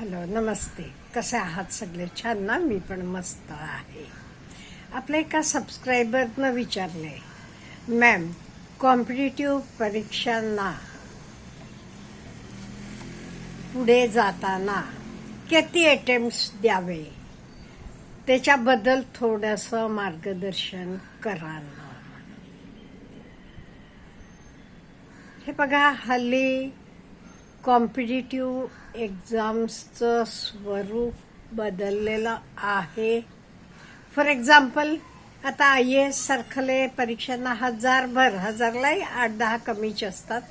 Hello, नमस्ते. कसे आहात सगळे? छान ना? मी पण मस्त आहे. आपल्या एका सबस्क्रायबरनं विचारले, मॅम, कॉम्पिटिटिव्ह परीक्षांना पुढे जाताना किती अटेम्प्ट्स द्यावे, त्याच्याबद्दल थोडंसं मार्गदर्शन करा ना. हे बघा, हल्ली कॉम्पिटिटिव्ह एक्झाम्सचं स्वरूप बदललेलं आहे. फॉर एक्झाम्पल, आता IAS सारखले परीक्षांना हजारलाही 8-10 कमीच असतात,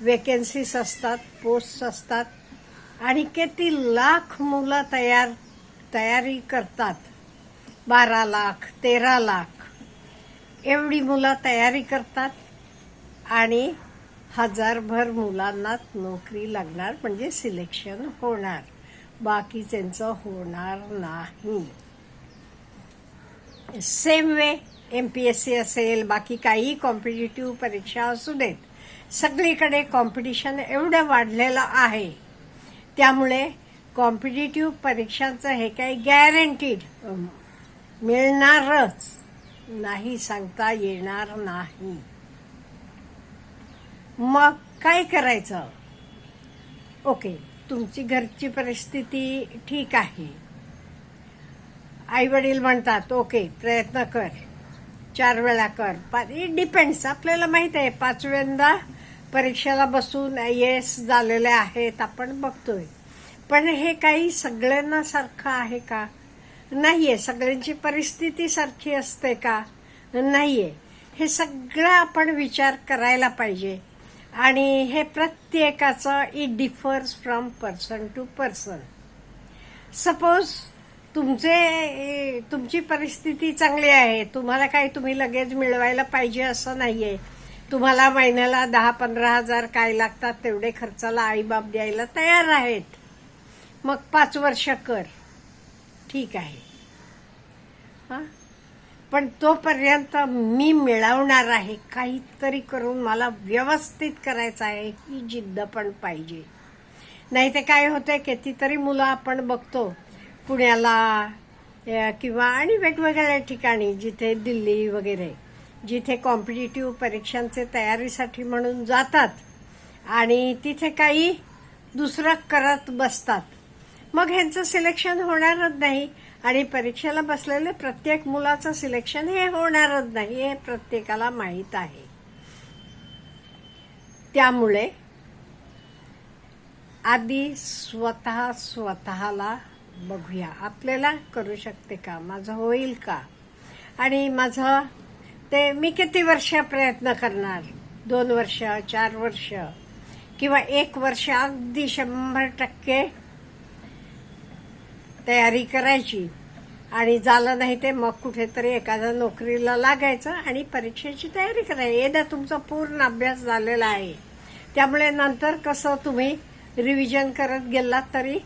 वेकेन्सीज असतात, पोस्ट असतात आणि किती लाख मुलं तयारी करतात. 12 लाख 13 लाख एवढी मुलं तयारी करतात आणि हजारभर मुलांना नोकरी लागणार, म्हणजे सिलेक्शन होणार, बाकीच्यांचं होणार नाही. सेम वे MPSC असेल, बाकी काही कॉम्पिटिटिव्ह परीक्षा असू देत, सगळीकडे कॉम्पिटिशन एवढं वाढलेलं आहे. त्यामुळे कॉम्पिटिटिव्ह परीक्षांचं हे काही गॅरंटीड मिळणारच नाही, सांगता येणार नाही. मग काय करायचं? ओके, तुमची घरची परिस्थिती ठीक आहे, आई वडील म्हणतात ओके प्रयत्न कर, 4 वेळा कर, इट डिपेंड्स. आपल्याला माहित आहे 5व्यांदा परीक्षेला बसून IAS झालेले आहेत, आपण बघतोय. पण हे काही सगळ्यांना सारखं आहे का? नाहीये. सगळ्यांची परिस्थिती सारखी असते का? नाहीये. हे सगळं आपण विचार करायला पाहिजे आणि हे प्रत्येकाचं it differs from person to person. Suppose तुमची परिस्थिती चांगली आहे, तुम्हाला काही तुम्ही लगेच मिळवायला पाहिजे असं नाहीये. तुम्हाला महिन्याला 10-15 हजार काय लागतात तेवढे खर्चाला आईबाप द्यायला तयार आहेत. मग 5 वर्ष कर, ठीक आहे. पण तोपर्यंत मी मिळवणार आहे, काहीतरी करून मला व्यवस्थित करायचं आहे, ही जिद्द पण पाहिजे. नाही ते काय होतंय, कितीतरी मुलं आपण बघतो पुण्याला किंवा आणि वेगवेगळ्या ठिकाणी, जिथे दिल्ली वगैरे, जिथे कॉम्पिटिटिव्ह परीक्षांचे तयारीसाठी म्हणून जातात आणि तिथे काही दुसरं करत बसतात. मग ह्यांचं सिलेक्शन होणारच नाही आणि परीक्षेला बसलेले प्रत्येक मुलाचं सिलेक्शन हे होणारच नाही, हे प्रत्येकाला माहीत आहे. त्यामुळे आधी स्वतःला बघूया, आपल्याला करू शकते का, माझं होईल का, आणि माझं ते मी किती वर्ष प्रयत्न करणार, 2 वर्ष 4 वर्ष किंवा 1 वर्ष अगदी 100% तयारी करायची आणि झालं नाही ते मग कुठेतरी एखाद्या नोकरीला लागायचं आणि परीक्षेची तयारी करायची. एकदा तुमचा पूर्ण अभ्यास झालेला आहे, त्यामुळे नंतर कसं तुम्ही रिव्हिजन करत गेलात तरी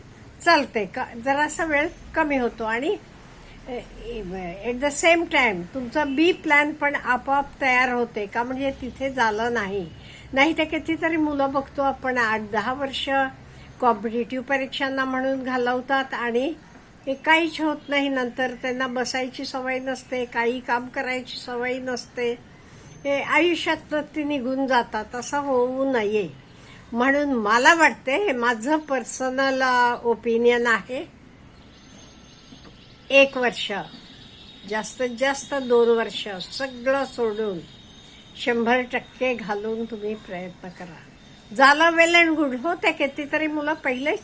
चालते, जरासा वेळ कमी होतो आणि एट द सेम टाइम तुमचा बी प्लॅन पण आपोआप तयार होते का, म्हणजे तिथे झालं नाही ते कितीतरी मुलं बघतो आपण 8-10 वर्ष कॉम्पिटिटिव्ह परीक्षांना म्हणून घालवतात आणि हे काहीच होत नाही. नंतर त्यांना बसायची सवय नसते, काही काम करायची सवय नसते, हे आयुष्यात ते निघून जातात. असं होऊ नये म्हणून मला वाटते, हे माझं पर्सनल ओपिनियन आहे, 1 वर्ष, जास्तीत जास्त 2 वर्ष सगळं सोडून 100% घालून तुम्ही प्रयत्न करा. झालं वेल अँड गुड. होते कितीतरी मुलं पहिले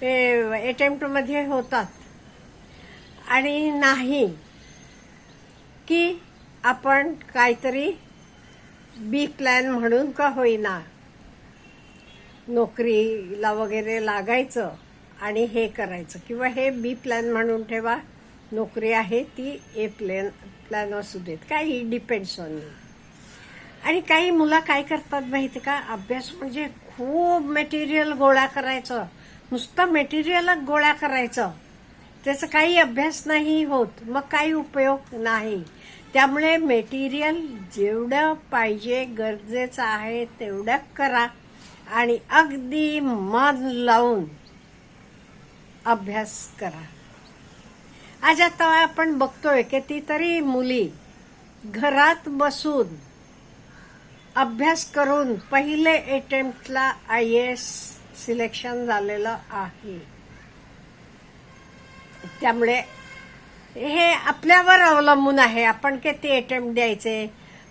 अटेम्प्ट मध्ये होतात आणि नाही की आपण काहीतरी बी प्लॅन म्हणून का होईना नोकरीला वगैरे लागायचं आणि हे करायचं, किंवा हे बी प्लॅन म्हणून ठेवा, नोकरी आहे ती ए प्लॅन असू देत, काही डिपेंड्स ऑन मी. आणि काही मुलं काय करतात माहिती का, अभ्यास म्हणजे खूप मटेरियल गोळा करायचं, नुसतं मटेरियल गोळा करायचं, त्याचा काही अभ्यास नाही होत, मग काही उपयोग नाही. त्यामुळे मटेरियल जेवढं पाहिजे, गरजेचं आहे तेवढं करा आणि अगदी मन लावून अभ्यास करा. आज आता आपण बघतोय कितीतरी मुली घरात बसून अभ्यास करून पहिले अटेम्प्टला IAS सिलेक्शन झालेलं आहे. त्यामुळे हे आपल्यावर अवलंबून आहे. आपण किती अटेम्प्ट द्यायचे,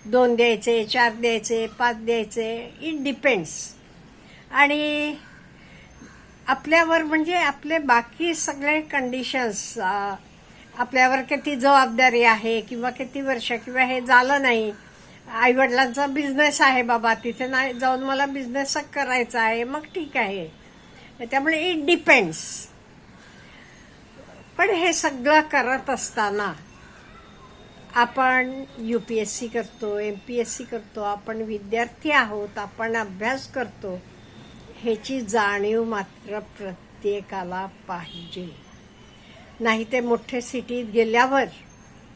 2 द्यायचे, 4 द्यायचे, 5 द्यायचे, इट डिपेंड्स. आणि आपल्यावर म्हणजे आपले बाकी सगळे कंडिशन्स, आपल्यावर किती जबाबदारी आहे किंवा किती वर्ष किंवा हे झालं नाही. आईवडिलांचा बिझनेस आहे बाबा, तिथे नाही जाऊन मला बिझनेस करायचा आहे, मग ठीक आहे. त्यामुळे इट डिपेंड्स. पण हे सगळं करत असताना आपण UPSC करतो, MPSC करतो, आपण विद्यार्थी आहोत, आपण अभ्यास करतो, ह्याची जाणीव मात्र प्रत्येकाला पाहिजे. नाही ते मोठे सिटीत गेल्यावर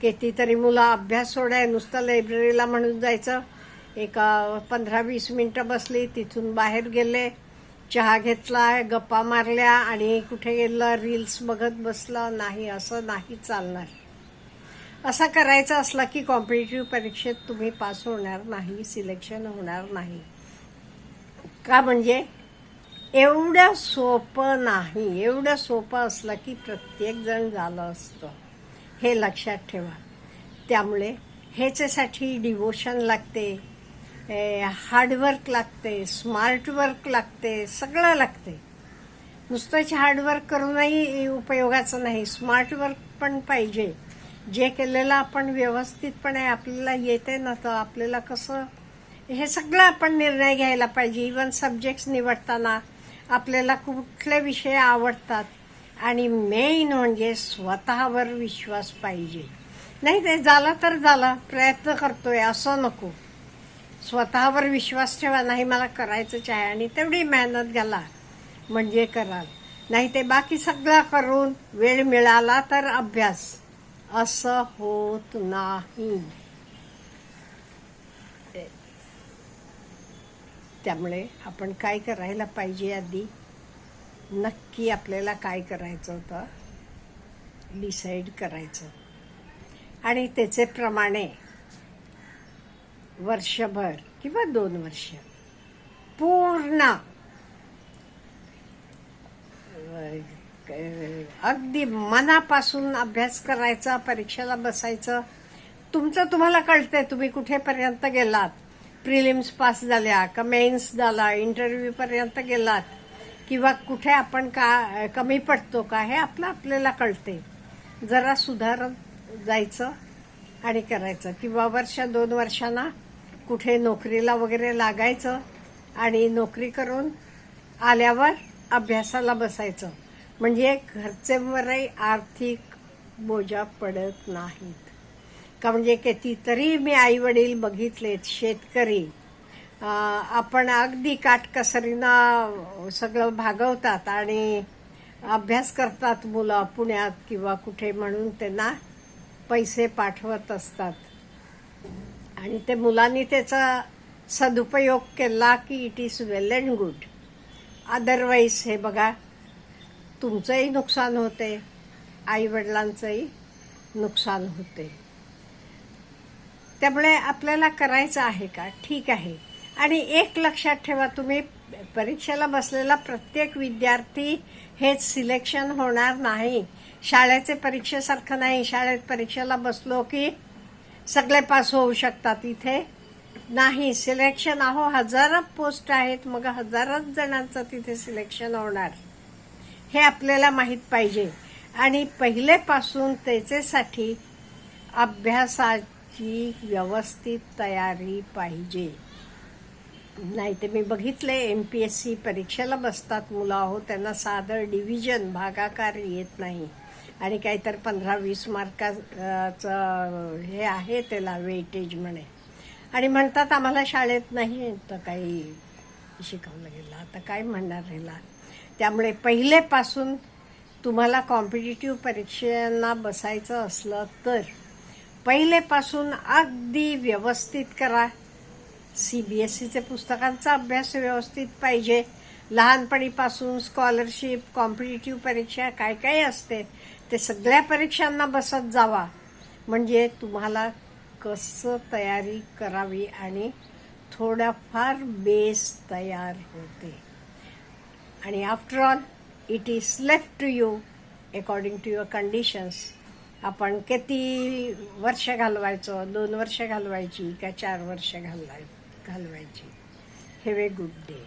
कितीतरी मुलं अभ्यास सोडाय नुसतं लायब्ररीला म्हणून जायचं, एक 15-20 मिनटं बसली, तिथून बाहेर गेले, चहा घेतला, गप्पा मारल्या आणि कुठे गेलं रील्स बघत बसलं. नाही, असं नाही चालणार. असं करायचं असलं की कॉम्पिटिटिव्ह परीक्षेत तुम्ही पास होणार नाही, सिलेक्शन होणार नाही. का म्हणजे एवढं सोपं नाही. एवढं सोपं असलं की प्रत्येक जण झालं असतं, हे लक्षात ठेवा. त्यामुळे ह्याच्यासाठी डिवोशन लागते, हार्डवर्क लागते, स्मार्ट वर्क लागते, सगळं लागते. नुसतंच हार्डवर्क करूनही उपयोगाचं नाही, स्मार्ट वर्क पण पाहिजे. जे केलेलं आपण व्यवस्थितपणे आपल्याला येते ना, तर आपल्याला कसं हे सगळं आपण निर्णय घ्यायला पाहिजे. इव्हन सब्जेक्ट्स निवडताना आपल्याला कुठले विषय आवडतात आणि मेन म्हणजे स्वतःवर विश्वास पाहिजे. नाही ते झालं तर झालं, प्रयत्न करतोय असं नको. स्वतःवर विश्वास ठेवा, नाही मला करायचंच आहे आणि तेवढी मेहनत घाला म्हणजे कराल. नाही ते बाकी सगळं करून वेळ मिळाला तर अभ्यास, असं होत नाही. त्यामुळे आपण काय करायला पाहिजे, आधी नक्की आपल्याला काय करायचं होतं डिसाईड करायचं आणि त्याचेप्रमाणे वर्षभर किंवा 2 वर्ष पूर्ण अगदी मनापासून अभ्यास करायचा, परीक्षेला बसायचं. तुमचं तुम्हाला कळतंय तुम्ही कुठेपर्यंत गेलात, प्रिलिम्स पास झाल्या का मेन्स झाला, इंटरव्ह्यू पर्यंत गेलात किंवा कुठे आपण का कमी पडतो का, हे आपल्याला कळते. जरा सुधारत जायचं आणि करायचं. किंवा 1-2 वर्षांना कुठे नोकरीला वगैरे लागायचं आणि नोकरी करून आल्यावर अभ्यासाला बसायचं. म्हणजे घरचेवरही आर्थिक बोजा पडत नाहीत. का म्हणजे कितीतरी मी आईवडील बघितलेत, शेतकरी आपण अगदी काटकसरीनं सगळं भागवतात आणि अभ्यास करतात मुलं पुण्यात किंवा कुठे, म्हणून त्यांना पैसे पाठवत असतात आणि ते मुलांनी त्याचा सदुपयोग केला की it is well and good. Otherwise हे बघा, तुमचंही नुकसान होते, आईवडिलांचंही नुकसान होते. त्यामुळे आपल्याला करायचं आहे का, ठीक आहे. आणि एक लक्षात ठेवा, तुम्ही परीक्षेला बसलेला प्रत्येक विद्यार्थी हेच सिलेक्शन होणार नाही. शाळेचे परीक्षेसारखं नाही, शाळेत परीक्षेला बसलो की सगळे पास होऊ शकतात. इथे नाही, सिलेक्शन हजारो पोस्ट आहेत, मग हजारोच जणांचं तिथे सिलेक्शन होणार, हे आपल्याला माहीत पाहिजे. आणि पहिलेपासून त्याच्यासाठी अभ्यासाची व्यवस्थित तयारी पाहिजे. नाही ते मी बघितले, MPSC परीक्षेला बसतात मुलं, त्यांना साधं डिव्हिजन भागाकार येत नाही आणि काहीतरी 15-20 मार्काचं हे आहे त्याला वेटेज म्हणे, आणि म्हणतात आम्हाला शाळेत नाही तर काही शिकवलं गेलं, आता काय म्हणणार ह्याला. त्यामुळे पहिलेपासून तुम्हाला कॉम्पिटिटिव्ह परीक्षांना बसायचं असलं तर पहिलेपासून अगदी व्यवस्थित करा. CBSEचे पुस्तकांचा अभ्यास व्यवस्थित पाहिजे, लहानपणीपासून स्कॉलरशिप, कॉम्पिटिटिव्ह परीक्षा काय काय असते ते सगळ्या परीक्षांना बसत जावा, म्हणजे तुम्हाला कसं तयारी करावी आणि थोडाफार बेस तयार होते. आणि after all it is left to you according to your conditions. आपण किती वर्ष घालवायचं, 2 वर्ष घालवायची का 4 वर्ष घालवायची. Have a good day.